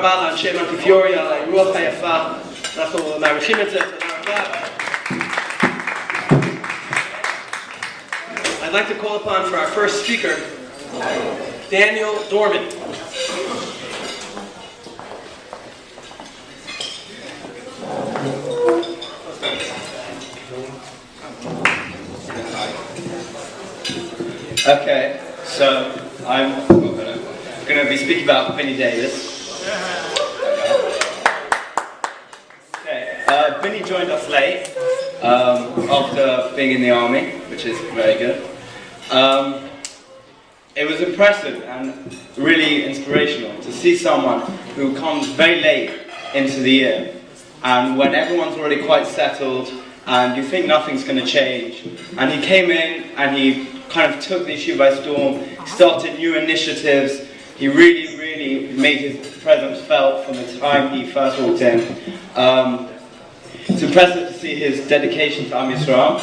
אנשי מונטיפיורי, על הרוח היפה, אנחנו מעריכים את זה, תודה רבה. I'd like to call upon for our first speaker, Daniel Dorman. Okay, so I'm going to be speaking about Vinny Davis. Okay, Vinny joined us late after being in the army, which is very good. It was impressive and really inspirational to see someone who comes very late into the year, and when everyone's already quite settled and you think nothing's going to change, and he came in and he kind of took the issue by storm, started new initiatives. He really made his presence felt from the time he first walked in. It's impressive to see his dedication to Am Yisrael.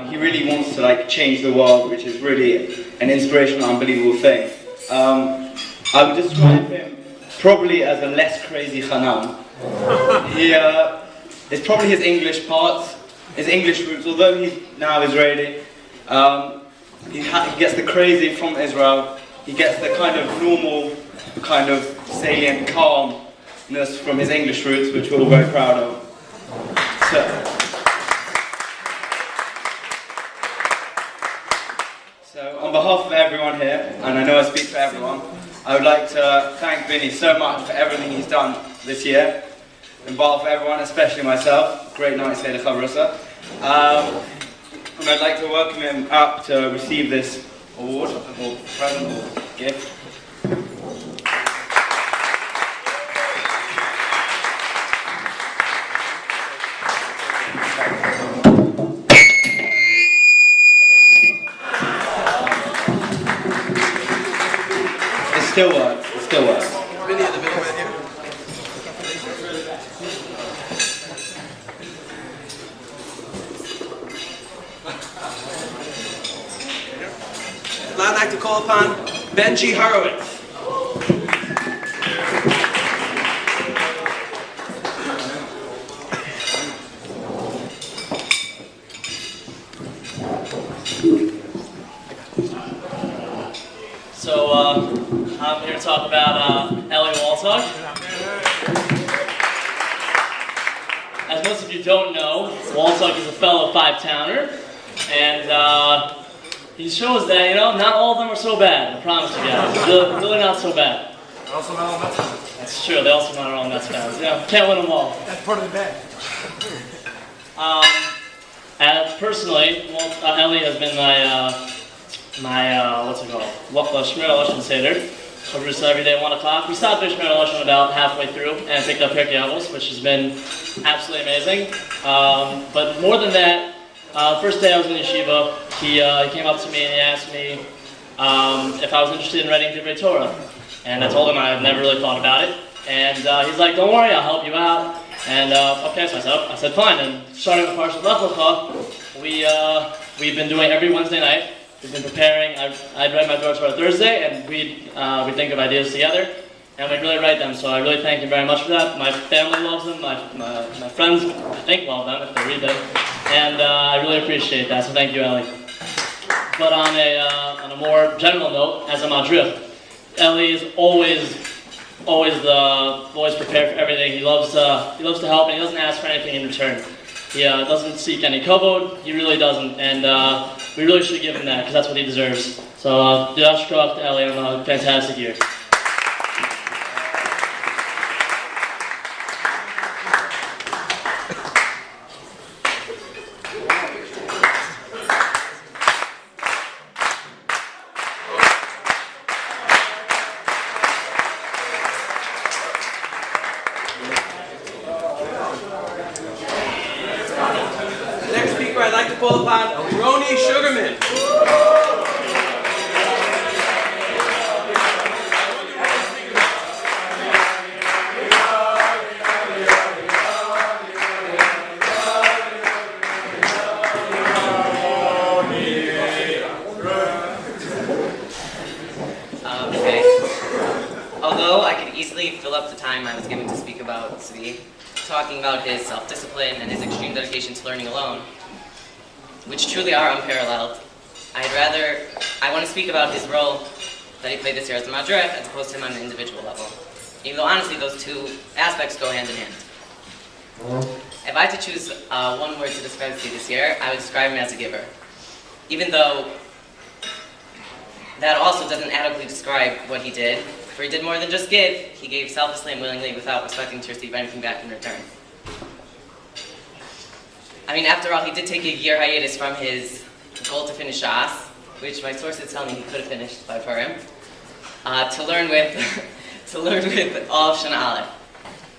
He really wants to change the world, which is really an inspirational, unbelievable thing. I would describe him probably as a less crazy Hanan. It's probably his English parts, his English roots, although he's now Israeli. He gets the crazy from Israel. He gets the kind of normal, kind of salient calmness from his English roots, which we're all very proud of. So on behalf of everyone here, and I know I speak for everyone, I would like to thank Vinny so much for everything he's done this year. On behalf of everyone, especially myself, great night, Seder Chavrusa. And I'd like to welcome him up to receive this award, or present, or gift. It still works, it still works. I'd like to call upon Benji Harwick. So I'm here to talk about Eli Waltog. As most of you don't know, Waltog is a fellow five-towner, and he shows that, not all of them are so bad. I promise you guys. Really not so bad. They're also not all Mets fans. That's true. They're also not all Mets fans. Can't win them all. That's part of the bag. And personally, Eli has been my what's it called? Shmir Lashon Seder. Every day at 1 o'clock. We stopped Shmir Lashon about halfway through and picked up Pirkei Avos, which has been absolutely amazing. But more than that, first day I was in Yeshiva, he came up to me and he asked me if I was interested in writing Divrei Torah. And I told him I had never really thought about it. And he's like, don't worry, I'll help you out. And okay, so I said fine. And starting with Parshat Lech Lecha, we've been doing every Wednesday night. We've been preparing. I'd write my Torah on Thursday, and we'd think of ideas together, and we'd really write them. So I really thank you very much for that. My family loves them. My friends, I think, love them if they read them. And I really appreciate that, so thank you, Eli. But on a more general note, as a madrich, Eli is always prepared for everything. He loves to help, and he doesn't ask for anything in return. He doesn't seek any kavod. He really doesn't, and we really should give him that because that's what he deserves. So, Josh Krach to Eli on a fantastic year. I'd like to call upon Roni Sugarman. Although I could easily fill up the time I was given to speak about Tzvi, talking about his self-discipline and his extreme dedication to learning alone, which truly are unparalleled. I want to speak about his role that he played this year as a madrech as opposed to him on an individual level. Even though honestly those two aspects go hand in hand. If I had to choose one word to describe Tzvi this year, I would describe him as a giver. Even though that also doesn't adequately describe what he did, for he did more than just give, he gave selflessly and willingly without expecting to receive anything back in return. I mean, after all, he did take a year hiatus from his goal to finish Shas, which my sources tell me he could have finished by Purim, to learn with all of Shana Aleph.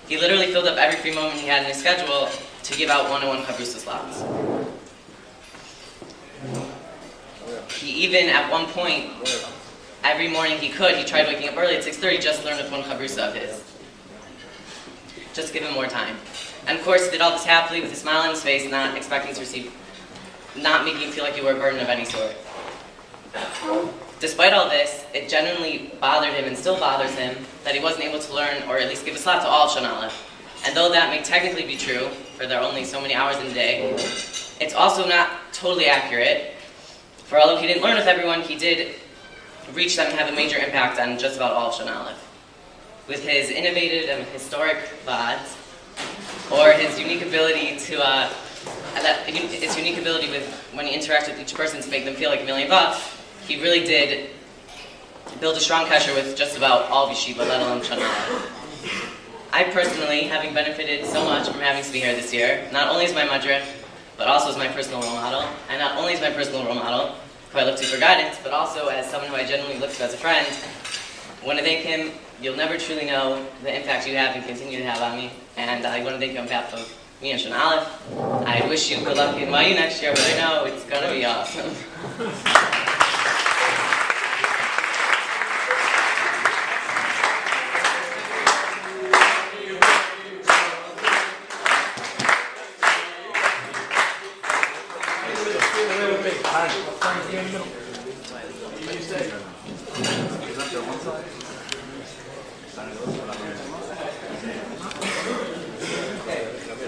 He literally filled up every free moment he had in his schedule to give out one-on-one chavrusa slots. He even, at one point, every morning he tried waking up early at 6:30 just to learn with one chavrusa of his. Just to give him more time. And of course, he did all this happily with a smile on his face, not expecting to receive, not making you feel like you were a burden of any sort. Despite all this, it genuinely bothered him and still bothers him that he wasn't able to learn or at least give a slot to all of Shana Aleph. And though that may technically be true, for there are only so many hours in a day, it's also not totally accurate. For although he didn't learn with everyone, he did reach them and have a major impact on just about all of Shana Aleph. With his innovative and historic vads, or his unique ability to, his unique ability with when he interacts with each person to make them feel like a million bucks, he really did build a strong kasher with just about all of Yeshiva, let alone Shana Aleph. I personally, having benefited so much from having to be here this year, not only as my madrech, but also as my personal role model, and not only as my personal role model, who I look to for guidance, but also as someone who I genuinely look to as a friend, I want to thank him. You'll never truly know the impact you have and continue to have on me, and I want to thank you on behalf of me and Shana Aleph. I wish you good luck in Mayu next year, but I know it's going to be awesome.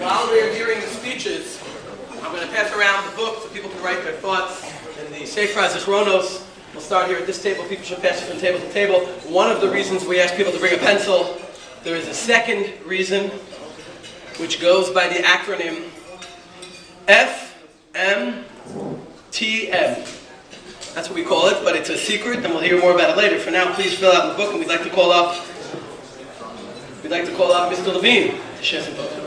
While we're hearing the speeches, I'm going to pass around the book so people can write their thoughts in the Sefer Zichronos. We'll start here at this table. People should pass it from table to table. One of the reasons we ask people to bring a pencil, there is a second reason, which goes by the acronym FMTM. That's what we call it, but it's a secret, and we'll hear more about it later. For now, please fill out the book, and we'd like to call up Mr. Levine to share some thoughts with us.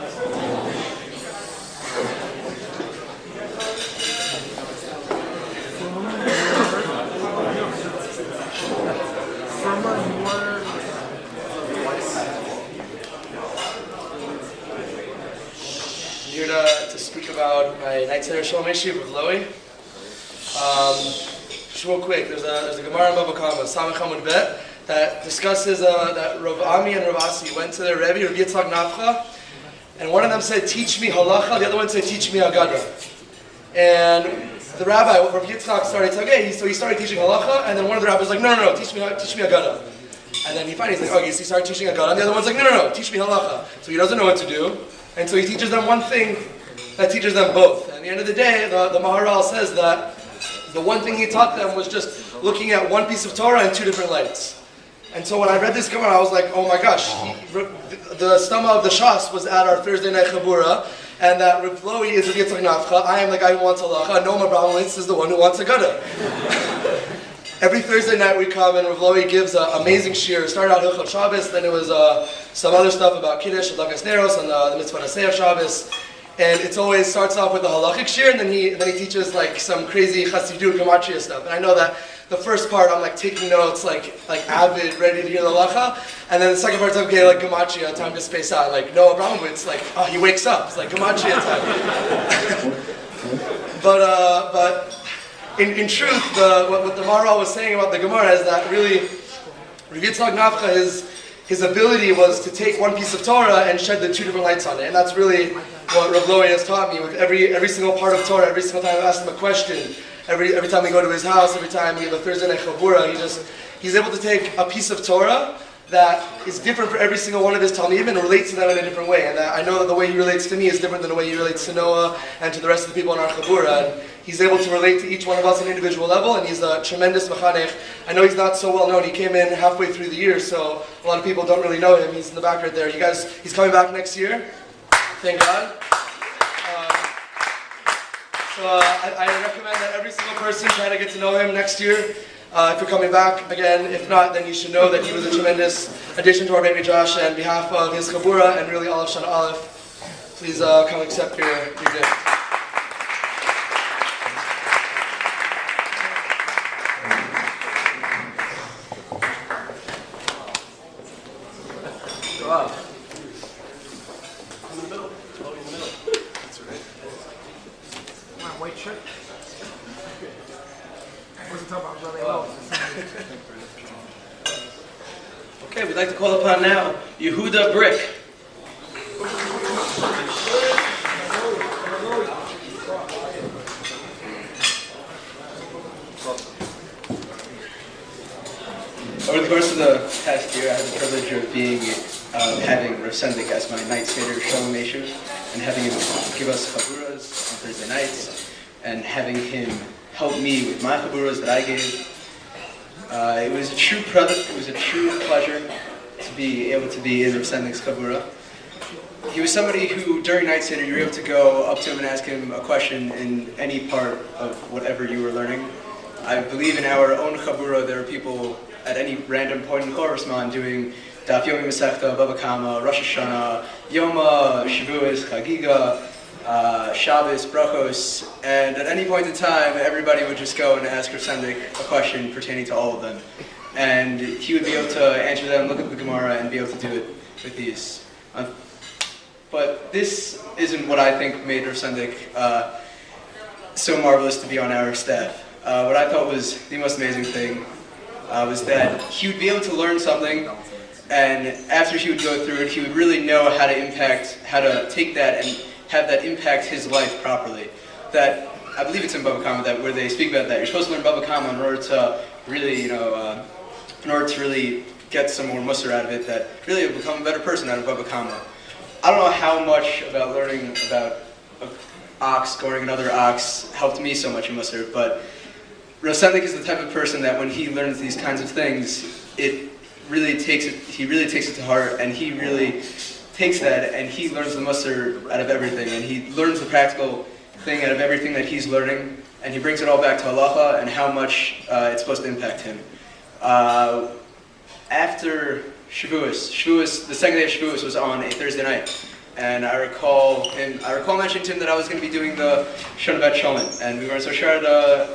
I'm here to speak about my Night Seder Shalom Yeshiva with Loey. Just real quick, there's a Gemara in Bava Kama, Samech Hamud Bet, that discusses that Rav Ami and Rav Asi went to their Rebbe, Rav Yitzchak Nafcha, and one of them said, "Teach me halacha," the other one said, "Teach me Agada." And the rabbi, Rav Yitzchak, started saying, okay, so he started teaching halacha, and then one of the rabbis was like, no, teach me Agada. And then he's like, okay, so he started teaching Agada, and the other one's like, no, teach me halacha. So he doesn't know what to do, and so he teaches them one thing that teaches them both. And at the end of the day, the Maharal says that the one thing he taught them was just looking at one piece of Torah in two different lights. And so when I read this Gemara, I was like, oh my gosh, the stomach of the Shas was at our Thursday night Chabura, and that Rav Lowy is Rav Yitzchak Nafcha. I am the guy who wants halacha, and Noam Abramovitz is the one who wants Agada. Every Thursday night we come, and Rav Lowy gives an amazing shir. It started out Hilchot Shabbos, then it was some other stuff about Kiddush, Lagas Neros, and the Mitzvah Naseh of Shabbos. And it always starts off with the halachic shir, and then he teaches like some crazy Chassidut Gematria stuff. And I know that the first part I'm like taking notes, like avid, ready to hear the halacha, and then the second part's okay, like Gematria, time to space out. Like Noah Abramowitz, like he wakes up, it's like Gematria time. But in truth, what the Maharal was saying about the Gemara is that really, Rav Yitzchak Nafcha, his ability was to take one piece of Torah and shed the two different lights on it. And that's really what Rav Lowy has taught me with every single part of Torah, every single time I ask him a question, every time we go to his house, every time we have a Thursday night Chabura, he's able to take a piece of Torah that is different for every single one of his Talmidim and relates to them in a different way. And that I know that the way he relates to me is different than the way he relates to Noah and to the rest of the people in our Chabura. And he's able to relate to each one of us on an individual level, and he's a tremendous mechanech. I know he's not so well known. He came in halfway through the year, so a lot of people don't really know him. He's in the back right there. You guys, he's coming back next year. Thank God. I recommend that every single person try to get to know him next year. If you're coming back again, if not, then you should know that he was a tremendous addition to our Beit Midrash. And on behalf of his Chabura and really all of Shana Aleph, please come accept your gift. Wow. I'm in the middle. Chloe in the middle. That's right. My white shirt. Wasn't talking about really low. Okay, we'd like to call upon now Yahoo The Brick. Over the course of the past year, I had the privilege of having Rav Sendik as my night skater, Shalom Meshuv, and having him give us chaburas on Thursday nights, and having him help me with my chaburas that I gave. It was a true pleasure to be able to be in Rav Sendik's chabura. He was somebody who, during night seder, you were able to go up to him and ask him a question in any part of whatever you were learning. I believe in our own chabura, there are people at any random point in Chorusman doing Daf Yomi Masechta, Bava Kama, Rosh Hashanah, Yoma, Shavuos, Chagiga, Shabbos, Brachos, and at any point in time, everybody would just go and ask Rav Sendik a question pertaining to all of them. And he would be able to answer them, look at the Gemara, and be able to do it with ease. But this isn't what I think made Rav Sendik so marvelous to be on our staff. What I thought was the most amazing thing was that he would be able to learn something, and after he would go through it, he would really know how to take that and have that impact his life properly. That, I believe it's in Bava Kama, that where they speak about that. You're supposed to learn Bava Kama in order to really, in order to really get some more musar out of it, that really you'll become a better person out of Bava Kama. I don't know how much about learning about ox, goring another ox, helped me so much in musar, but Rav Sendik is the type of person that when he learns these kinds of things, he really takes it to heart, and he really takes that and he learns the musar out of everything, and he learns the practical thing out of everything that he's learning, and he brings it all back to halacha and how much it's supposed to impact him. After Shavuos, the second day of Shavuos was on a Thursday night, and I recall mentioning to him that I was going to be doing the Shon Bet Shalom, and we weren't so sure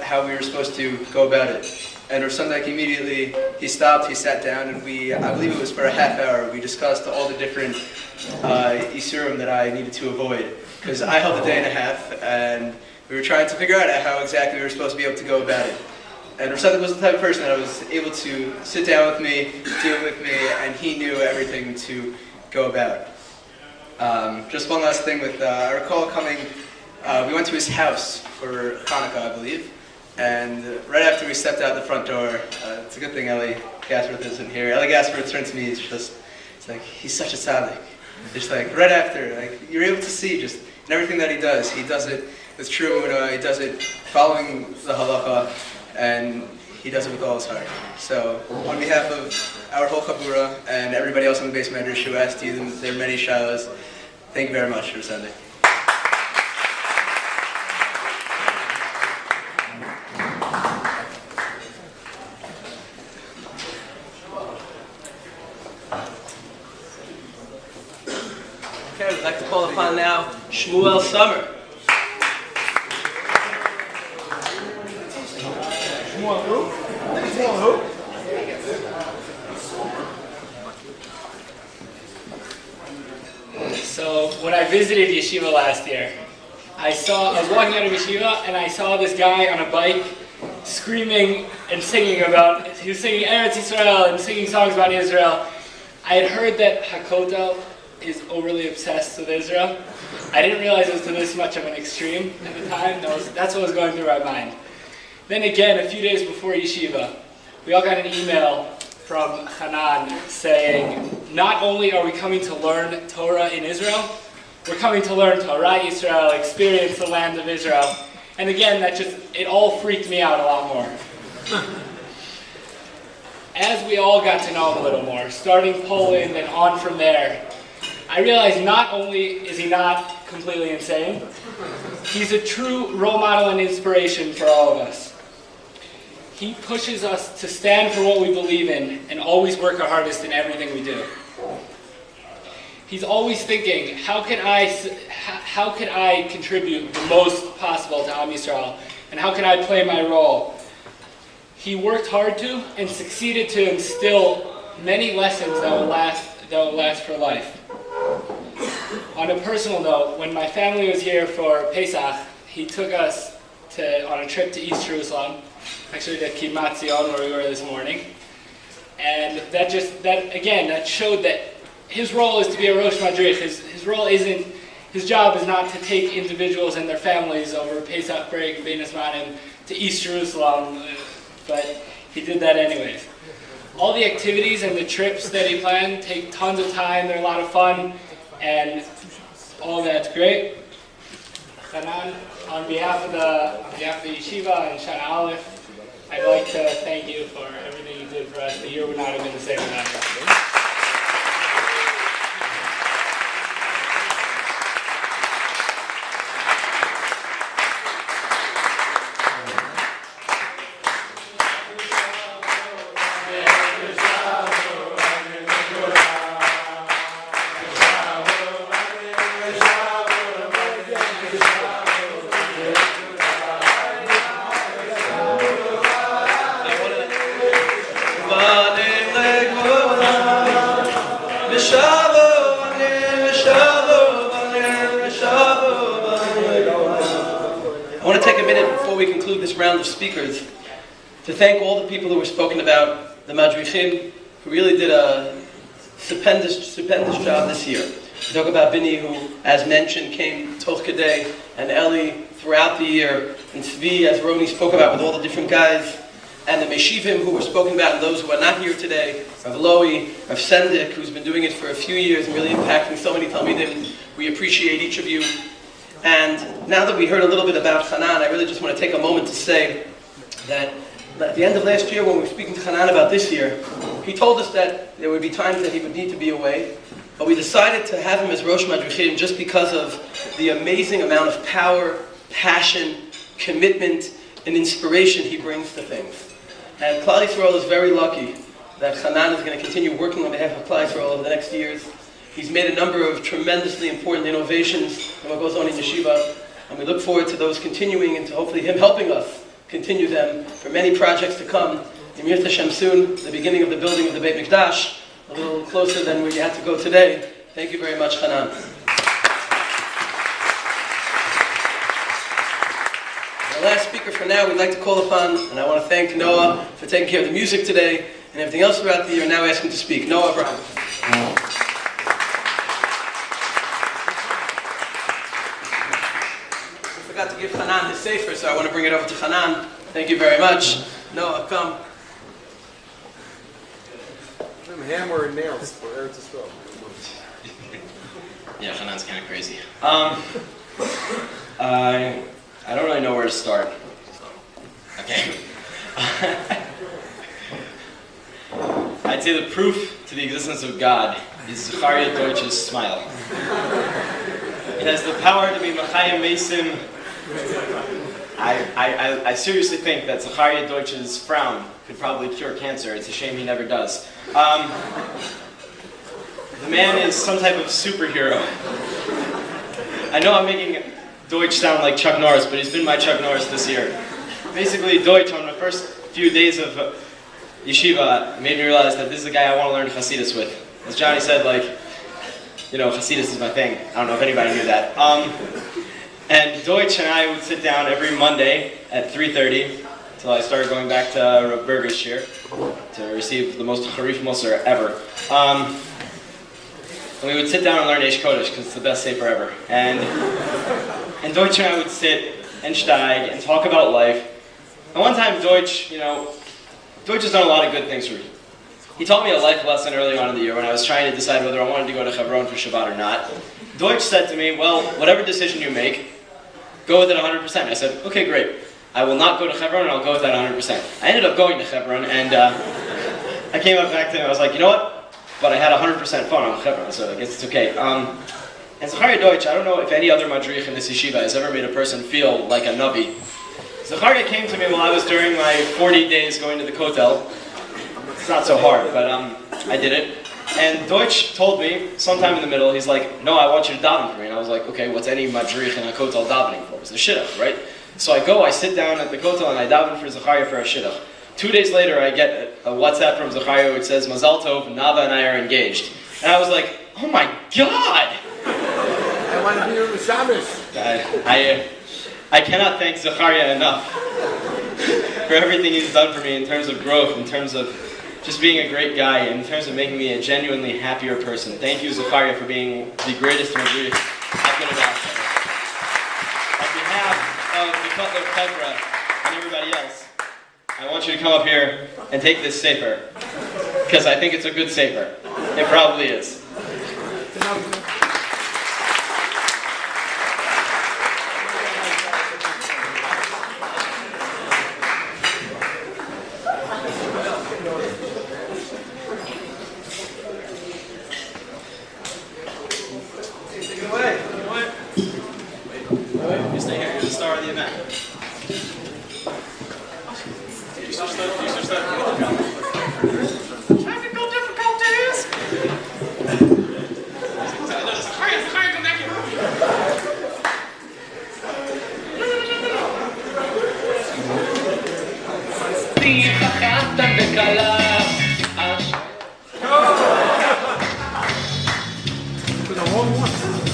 how we were supposed to go about it. And Rav Sendik immediately, he stopped, he sat down, and I believe it was for a half hour, we discussed all the different isurim that I needed to avoid. Because I held a day and a half, and we were trying to figure out how exactly we were supposed to be able to go about it. And Rav Sendik was the type of person that was able to sit down with me, deal with me, and he knew everything to go about. Just one last thing I recall we went to his house for Hanukkah, I believe, and right after we stepped out the front door, it's a good thing Eli Gasworth isn't here. Eli Gasworth turned to me, it's like, he's such a tzaddik. Just like, right after, like, you're able to see just in everything that he does it with true emunah, he does it following the halacha, and he does it with all his heart. So, on behalf of our whole chabura and everybody else on the base medrash who asked you their many shilas, thank you very much for Sunday. Okay, we'd like to call upon now Shmuel Summer. Shmuel who? Shmuel who? So when I visited Yeshiva last year, I was walking out of Yeshiva and I saw this guy on a bike screaming and singing he was singing Eretz Yisrael and singing songs about Israel. I had heard that Hakotel is overly obsessed with Israel. I didn't realize it was to this much of an extreme at the time. That's what was going through my mind. Then again, a few days before Yeshiva, we all got an email from Hanan saying, not only are we coming to learn Torah in Israel, we're coming to learn Torah Israel, experience the land of Israel. And again, it all freaked me out a lot more. As we all got to know him a little more, starting Poland and on from there, I realized not only is he not completely insane, he's a true role model and inspiration for all of us. He pushes us to stand for what we believe in and always work our hardest in everything we do. He's always thinking, how could I contribute the most possible to Am Yisrael, and how can I play my role? He worked hard to and succeeded to instill many lessons that will last for life. On a personal note, when my family was here for Pesach, he took us on a trip to East Jerusalem, actually to Kibbutz Zion, where we were this morning, and that showed that his role is to be a Rosh Madrich. His job is not to take individuals and their families over Pesach break and Bein Hazmanim to East Jerusalem, but he did that anyways. All the activities and the trips that he planned take tons of time. They're a lot of fun, and all that's great. Hanan, on behalf of the Yeshiva and Shana Aleph, I'd like to thank you for everything you did for us. The year would not have been the same without you. Round of speakers to thank all the people who were spoken about, the Madrichim, who really did a stupendous job this year. We talk about Bini, who, as mentioned, came Toch Kadei, and Eli throughout the year, and Tzvi, as Roni spoke about, with all the different guys, and the Meshivim, who were spoken about, and those who are not here today, Rav Loi, Rav Sendik, who's been doing it for a few years and really impacting so many Talmidim. We appreciate each of you. And now that we heard a little bit about Hanan, I really just want to take a moment to say that at the end of last year, when we were speaking to Hanan about this year, he told us that there would be times that he would need to be away, but we decided to have him as Rosh Madrichim just because of the amazing amount of power, passion, commitment, and inspiration he brings to things. And Klal Yisrael is very lucky that Hanan is going to continue working on behalf of Klal Yisrael over the next years. He's made a number of tremendously important innovations in what goes on in Yeshiva, and we look forward to those continuing and to hopefully him helping us continue them for many projects to come. Yemir Tashem soon, the beginning of the building of the Beit Mikdash, a little closer than where you had to go today. Thank you very much, Hanan. Our last speaker for now we'd like to call upon, and I want to thank Noah for taking care of the music today and everything else throughout the year, and now ask him to speak. Noah Abraham. I forgot to give Hanan his sefer, so I want to bring it over to Hanan. Thank you very much. Noah, come. Hammer and nails for Eretz Yisrael. Yeah, Hanan's kind of crazy. I don't really know where to start. Okay. I'd say the proof to the existence of God is Zachariah Deutsch's smile. It has the power to be Machayim Mesim. I seriously think that Zachariah Deutsch's frown could probably cure cancer. It's a shame he never does. The man is some type of superhero. I know I'm making Deutsch sound like Chuck Norris, but he's been my Chuck Norris this year. Basically, Deutsch, on the first few days of yeshiva, made me realize that this is the guy I want to learn Hasidus with. As Johnny said, Hasidus is my thing. I don't know if anybody knew that. And Deutsch and I would sit down every Monday at 3:30 until I started going back to Rav Berger's shir to receive the most Harif Musar ever. And we would sit down and learn Eish Kodesh because it's the best sefer ever. And Deutsch and I would sit and steig and talk about life. And one time Deutsch has done a lot of good things for me. he taught me a life lesson early on in the year when I was trying to decide whether I wanted to go to Hebron for Shabbat or not. Deutsch said to me, well, whatever decision you make, go with it 100%. I said, okay, great. I will not go to Hebron and I'll go with that 100%. I ended up going to Hebron and I came up back to him and I was like, you know what? But I had 100% fun on Hebron, so I guess it's okay. And Zachariah Deutsch, I don't know if any other madrich in this yeshiva has ever made a person feel like a navi. Zachariah came to me while I was during my 40 days going to the Hakotel. It's not so hard, but I did it. And Deutsch told me, sometime in the middle, he's like, no, I want you to daven for me. And I was like, okay, what's any madrich in a Hakotel davening for? It's a shidduch, right? So I go, I sit down at the Hakotel and I daven for Zachariah for a shidduch. 2 days later, I get a WhatsApp from Zachariah which says, Mazal Tov, Nava and I are engaged. And I was like, oh my God! I want to be with Shabbos. I cannot thank Zachariah enough for everything he's done for me in terms of growth, in terms of just being a great guy, in terms of making me a genuinely happier person. Thank you, Zachariah, for being the greatest madrich I could have asked for. On behalf of the Cutler Pedra and everybody else, I want you to come up here and take this sefer, because I think it's a good sefer. It probably is. You stay here, you're the star of the event. Technical difficulties! For the wrong one.